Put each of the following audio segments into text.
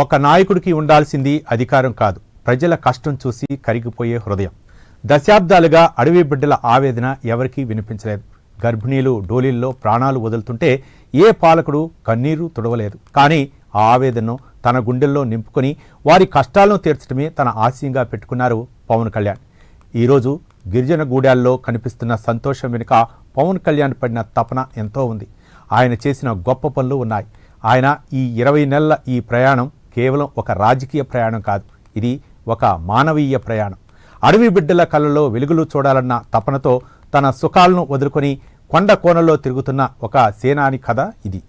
ఒక నాయకుడికి ఉండాల్సింది అధికారం కాదు, ప్రజల కష్టం చూసి కరిగిపోయే హృదయం. దశాబ్దాలుగా అడవి బిడ్డల ఆవేదన ఎవరికీ వినిపించలేదు. గర్భిణీలు డోలీల్లో ప్రాణాలు వదులుతుంటే ఏ పాలకుడు కన్నీరు తుడవలేదు. కానీ ఆ ఆవేదనను తన గుండెల్లో నింపుకొని వారి కష్టాలను తీర్చడమే తన ఆశయంగా పెట్టుకున్నారు పవన్ కళ్యాణ్. ఈరోజు గిరిజన గూడాల్లో కనిపిస్తున్న సంతోషం వెనుక పవన్ కళ్యాణ్ పడిన తపన ఎంతో ఉంది. ఆయన చేసిన గొప్ప పనులు ఉన్నాయి. ఆయన ఈ 20 నెలల ఈ ప్రయాణం కేవలం ఒక రాజకీయ ప్రయాణం కాదు, ఇది ఒక మానవీయ ప్రయాణం. అడవి బిడ్డల కళ్ళలో వెలుగులు చూడాలన్న తపనతో తన సుఖాలను వదులుకొని కొండ కోనల్లో తిరుగుతున్న ఒక సేనాని కథ ఇది.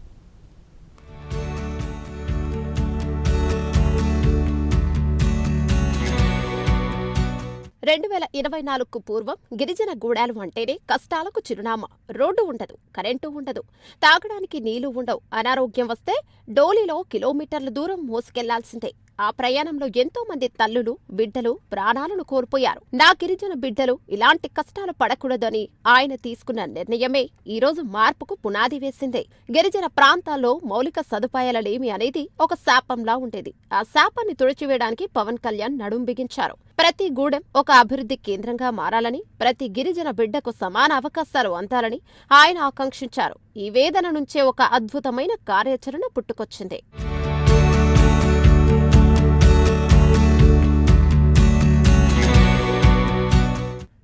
రెండు 2024కు పూర్వం గిరిజన గూడాలు అంటేనే కష్టాలకు చిరునామా. రోడ్డు ఉండదు, కరెంటు ఉండదు, తాగడానికి నీళ్లు ఉండవు. అనారోగ్యం వస్తే డోలీలో కిలోమీటర్ల దూరం మోసుకెళ్లాల్సిందే. ఆ ప్రయాణంలో ఎంతో మంది తల్లులు, బిడ్డలు ప్రాణాలను కోల్పోయారు. నా గిరిజన బిడ్డలు ఇలాంటి కష్టాలు పడకూడదని ఆయన తీసుకున్న నిర్ణయమే ఈరోజు మార్పుకు పునాది వేసింది. గిరిజన ప్రాంతాల్లో మౌలిక సదుపాయాలలేమి అనేది ఒక శాపంలా ఉండేది. ఆ శాపాన్ని తుడిచివేయడానికి పవన్ కళ్యాణ్ నడుం బిగించారు. ప్రతి గూడెం ఒక అభివృద్ధి కేంద్రంగా మారాలని, ప్రతి గిరిజన బిడ్డకు సమాన అవకాశాలు అందాలని ఆయన ఆకాంక్షించారు. ఈ వేదన నుంచే ఒక అద్భుతమైన కార్యాచరణ పుట్టుకొచ్చింది.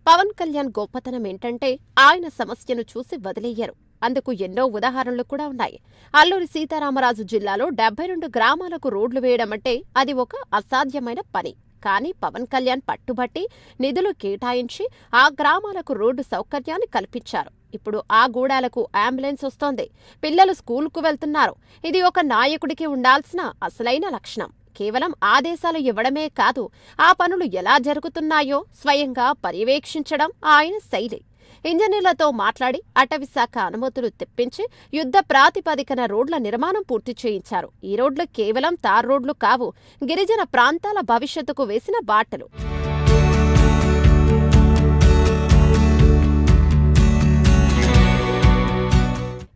పవన్ కళ్యాణ్ గొప్పతనం ఏంటంటే ఆయన సమస్యను చూసి వదిలేయరు. అందుకు ఎన్నో ఉదాహరణలు కూడా ఉన్నాయి. అల్లూరి సీతారామరాజు జిల్లాలో 72 గ్రామాలకు రోడ్లు వేయడం అంటే అది ఒక అసాధ్యమైన పని. కానీ పవన్ కళ్యాణ్ పట్టుబట్టి నిధులు కేటాయించి ఆ గ్రామాలకు రోడ్డు సౌకర్యాన్ని కల్పించారు. ఇప్పుడు ఆ గూడాలకు అంబులెన్స్ వస్తోంది, పిల్లలు స్కూల్కు వెళ్తున్నారు. ఇది ఒక నాయకుడికి ఉండాల్సిన అసలైన లక్షణం. కేవలం ఆదేశాలు ఇవ్వడమే కాదు, ఆ పనులు ఎలా జరుగుతున్నాయో స్వయంగా పర్యవేక్షించడం ఆయన శైలి. ఇంజనీర్లతో మాట్లాడి అటవీశాఖ అనుమతులు తెప్పించి యుద్ధ ప్రాతిపదికన రోడ్ల నిర్మాణం పూర్తి చేయించారు. ఈ రోడ్లు కేవలం తార్ రోడ్లు కావు, గిరిజన ప్రాంతాల భవిష్యత్తుకు వేసిన బాటలు.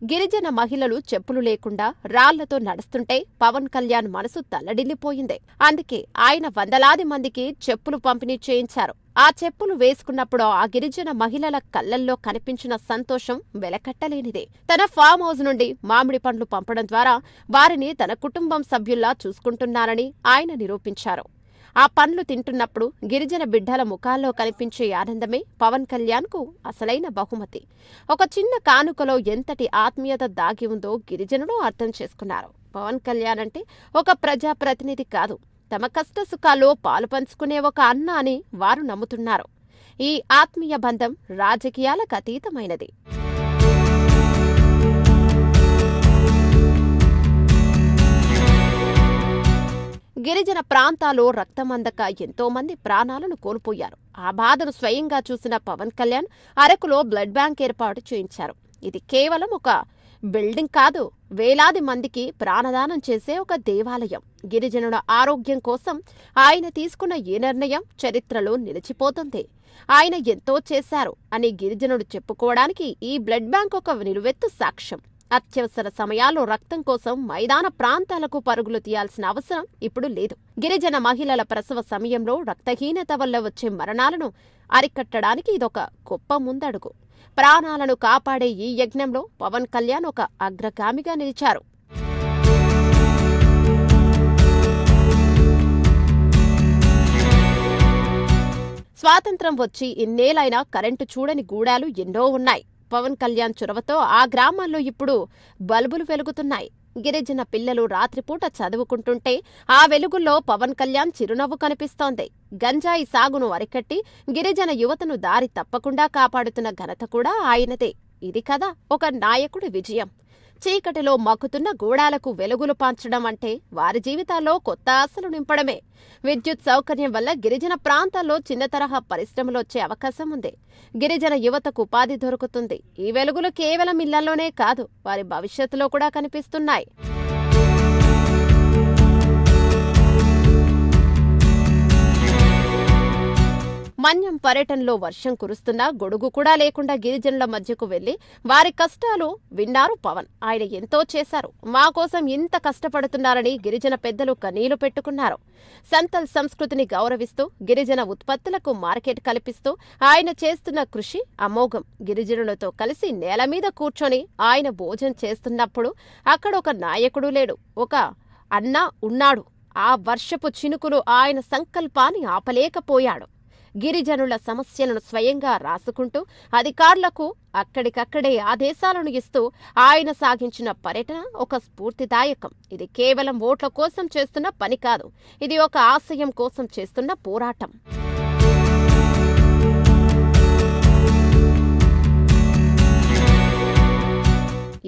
గిరిజన మహిళలు చెప్పులు లేకుండా రాళ్లతో నడుస్తుంటే పవన్ కళ్యాణ్ మనసు తల్లడిల్లిపోయింది. అందుకే ఆయన వందలాది మందికి చెప్పులు పంపిణీ చేయించారు. ఆ చెప్పులు వేసుకున్నప్పుడు ఆ గిరిజన మహిళల కళ్లల్లో కనిపించిన సంతోషం వెలకట్టలేనిదే. తన ఫామ్ హౌస్ నుండి మామిడి పండ్లు పంపడం ద్వారా వారిని తన కుటుంబం సభ్యుల్లా చూసుకుంటున్నారని ఆయన నిరూపించారు. ఆ పండ్లు తింటున్నప్పుడు గిరిజన బిడ్డల ముఖాల్లో కనిపించే ఆనందమే పవన్ కళ్యాణ్కు అసలైన బహుమతి. ఒక చిన్న కానుకలో ఎంతటి ఆత్మీయత దాగి ఉందో గిరిజనులు అర్థం చేసుకున్నారు. పవన్ కళ్యాణ్ అంటే ఒక ప్రజాప్రతినిధి కాదు, తమ కష్ట సుఖాల్లో పాలు పంచుకునే ఒక అన్న అని వారు నమ్ముతున్నారు. ఈ ఆత్మీయ బంధం రాజకీయాలకు అతీతమైనది. గిరిజన ప్రాంతాల్లో రక్తమందక ఎంతో మంది ప్రాణాలను కోల్పోయారు. ఆ బాధను స్వయంగా చూసిన పవన్ కళ్యాణ్ అరకులో బ్లడ్ బ్యాంక్ ఏర్పాటు చేయించారు. ఇది కేవలం ఒక బిల్డింగ్ కాదు, వేలాది మందికి ప్రాణదానం చేసే ఒక దేవాలయం. గిరిజనుల ఆరోగ్యం కోసం ఆయన తీసుకున్న ఈ నిర్ణయం చరిత్రలో నిలిచిపోతుంది. ఆయన ఎంతో చేశారు అని గిరిజనుడు చెప్పుకోవడానికి ఈ బ్లడ్ బ్యాంక్ ఒక నిలువెత్తు సాక్ష్యం. అత్యవసర సమయాల్లో రక్తం కోసం మైదాన ప్రాంతాలకు పరుగులు తీయాల్సిన అవసరం ఇప్పుడు లేదు. గిరిజన మహిళల ప్రసవ సమయంలో రక్తహీనత వల్ల వచ్చే మరణాలను అరికట్టడానికి ఇదొక గొప్ప ముందడుగు. ప్రాణాలను కాపాడే ఈ యజ్ఞంలో పవన్ కళ్యాణ్ ఒక అగ్రగామిగా నిలిచారు. స్వాతంత్ర్యం వచ్చి ఇన్నేళ్లైనా కరెంటు చూడని గూడాలు ఎన్నో ఉన్నాయి. పవన్ కళ్యాణ్ చొరవతో ఆ గ్రామాల్లో ఇప్పుడు బల్బులు వెలుగుతున్నాయి. గిరిజన పిల్లలు రాత్రిపూట చదువుకుంటుంటే ఆ వెలుగుల్లో పవన్ కళ్యాణ్ చిరునవ్వు కనిపిస్తోంది. గంజాయి సాగును అరికట్టి గిరిజన యువతను దారి తప్పకుండా కాపాడుతున్న ఘనత కూడా ఆయనదే. ఇది కదా ఒక నాయకుడి విజయం. చీకటిలో మక్కుతున్న గూడాలకు వెలుగులు పంచడం అంటే వారి జీవితాల్లో కొత్త ఆశలు నింపడమే. విద్యుత్ సౌకర్యం వల్ల గిరిజన ప్రాంతాల్లో చిన్న తరహా పరిశ్రమలు వచ్చే అవకాశం ఉంది. గిరిజన యువతకు ఉపాధి దొరుకుతుంది. ఈ వెలుగులు కేవలం ఇళ్లలోనే కాదు, వారి భవిష్యత్తులో కూడా కనిపిస్తున్నాయి. మన్యం పర్యటనలో వర్షం కురుస్తున్నా గొడుగు కూడా లేకుండా గిరిజనుల మధ్యకు వెళ్లి వారి కష్టాలు విన్నారు పవన్. ఆయన ఎంతో చేశారు. మా కోసం ఇంత కష్టపడుతున్నారని గిరిజన పెద్దలు కన్నీళ్లు పెట్టుకున్నారు. సంతల్ సంస్కృతిని గౌరవిస్తూ గిరిజన ఉత్పత్తులకు మార్కెట్ కల్పిస్తూ ఆయన చేస్తున్న కృషి అమోఘం. గిరిజనులతో కలిసి నేల మీద కూర్చొని ఆయన భోజనం చేస్తున్నప్పుడు అక్కడ ఒక నాయకుడు లేడు, ఒక అన్న ఉన్నాడు. ఆ వర్షపు చినుకులు ఆయన సంకల్పాన్ని ఆపలేకపోయాడు. గిరిజనుల సమస్యలను స్వయంగా రాసుకుంటూ అధికారులకు అక్కడికక్కడే ఆదేశాలను ఇస్తూ ఆయన సాగించిన పర్యటన ఒక స్ఫూర్తిదాయకం. ఇది కేవలం ఓట్ల కోసం చేస్తున్న పని కాదు, ఇది ఒక ఆశయం కోసం చేస్తున్న పోరాటం.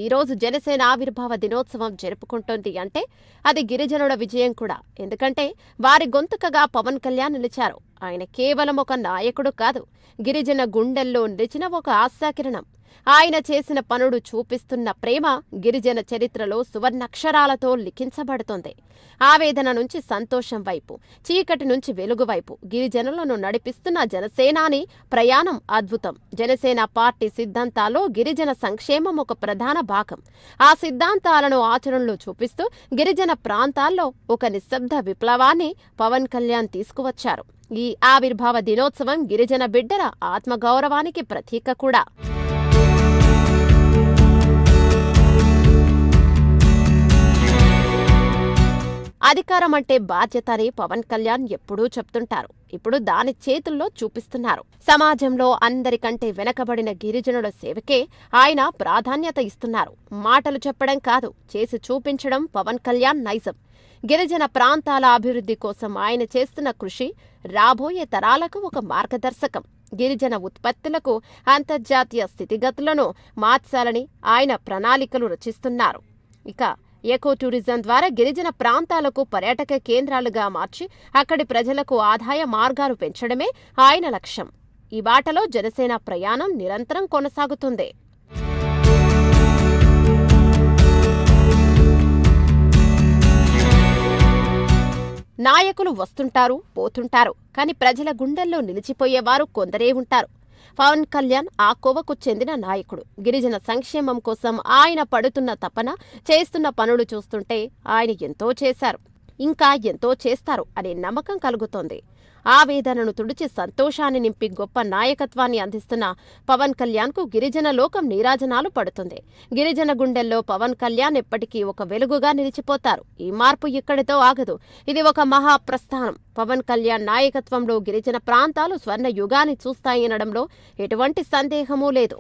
ఈరోజు జనసేన ఆవిర్భావ దినోత్సవం జరుపుకుంటోంది అంటే అది గిరిజనుల విజయం కూడా. ఎందుకంటే వారి గొంతుకగా పవన్ కళ్యాణ్ నిలిచారు. ఆయన కేవలం ఒక నాయకుడు కాదు, గిరిజన గుండెల్లో నిలిచిన ఒక ఆశాకిరణం. ఆయన చేసిన పనులు చూపిస్తున్న ప్రేమ గిరిజన చరిత్రలో సువర్ణాక్షరాలతో లిఖించబడుతోంది. ఆవేదన నుంచి సంతోషం వైపు, చీకటి నుంచి వెలుగు వైపు గిరిజనులను నడిపిస్తున్న జనసేనాని ప్రయాణం అద్భుతం. జనసేన పార్టీ సిద్ధాంతాల్లో గిరిజన సంక్షేమం ఒక ప్రధాన భాగం. ఆ సిద్ధాంతాలను ఆచరణలో చూపిస్తూ గిరిజన ప్రాంతాల్లో ఒక నిశ్శబ్ద విప్లవాన్ని పవన్ కళ్యాణ్ తీసుకువచ్చారు. ఈ ఆవిర్భావ దినోత్సవం గిరిజన బిడ్డల ఆత్మగౌరవానికి ప్రతీక కూడా. అధికారం అంటే బాధ్యత అని పవన్ కళ్యాణ్ ఎప్పుడూ చెప్తుంటారు. ఇప్పుడు దాని చేతుల్లో చూపిస్తున్నారు. సమాజంలో అందరికంటే వెనకబడిన గిరిజనుల సేవకే ఆయన ప్రాధాన్యత ఇస్తున్నారు. మాటలు చెప్పడం కాదు, చేసి చూపించడం పవన్ కళ్యాణ్ నైజం. గిరిజన ప్రాంతాల అభివృద్ధి కోసం ఆయన చేస్తున్న కృషి రాబోయే తరాలకు ఒక మార్గదర్శకం. గిరిజన ఉత్పత్తులకు అంతర్జాతీయ స్థితిగతులను మార్చాలని ఆయన ప్రణాళికలు రచిస్తున్నారు. ఇక ఎకో టూరిజం ద్వారా గిరిజన ప్రాంతాలకు పర్యాటక కేంద్రాలుగా మార్చి అక్కడి ప్రజలకు ఆదాయ మార్గాలు పెంచడమే ఆయన లక్ష్యం. ఈ బాటలో జనసేన ప్రయాణం నిరంతరం కొనసాగుతుంది. నాయకులు వస్తుంటారు, పోతుంటారు, కానీ ప్రజల గుండెల్లో నిలిచిపోయేవారు కొందరే ఉంటారు. పవన్ కళ్యాణ్ ఆ కోవకు చెందిన నాయకుడు. గిరిజన సంక్షేమం కోసం ఆయన పడుతున్న తపన, చేస్తున్న పనులు చూస్తుంటే ఆయన ఎంతో చేశారు, ఇంకా ఎంతో చేస్తారు అనే నమ్మకం కలుగుతోంది. ఆవేదనను తుడిచి సంతోషాన్ని నింపి గొప్ప నాయకత్వాన్ని అందిస్తున్న పవన్ కళ్యాణ్కు గిరిజన లోకం నీరాజనాలు పడుతుంది. గిరిజన గుండెల్లో పవన్ కళ్యాణ్ ఎప్పటికీ ఒక వెలుగుగా నిలిచిపోతారు. ఈ మార్పు ఇక్కడితో ఆగదు, ఇది ఒక మహాప్రస్థానం. పవన్ కళ్యాణ్ నాయకత్వంలో గిరిజన ప్రాంతాలు స్వర్ణ యుగాన్ని చూస్తాయనడంలో ఎటువంటి సందేహమూ లేదు.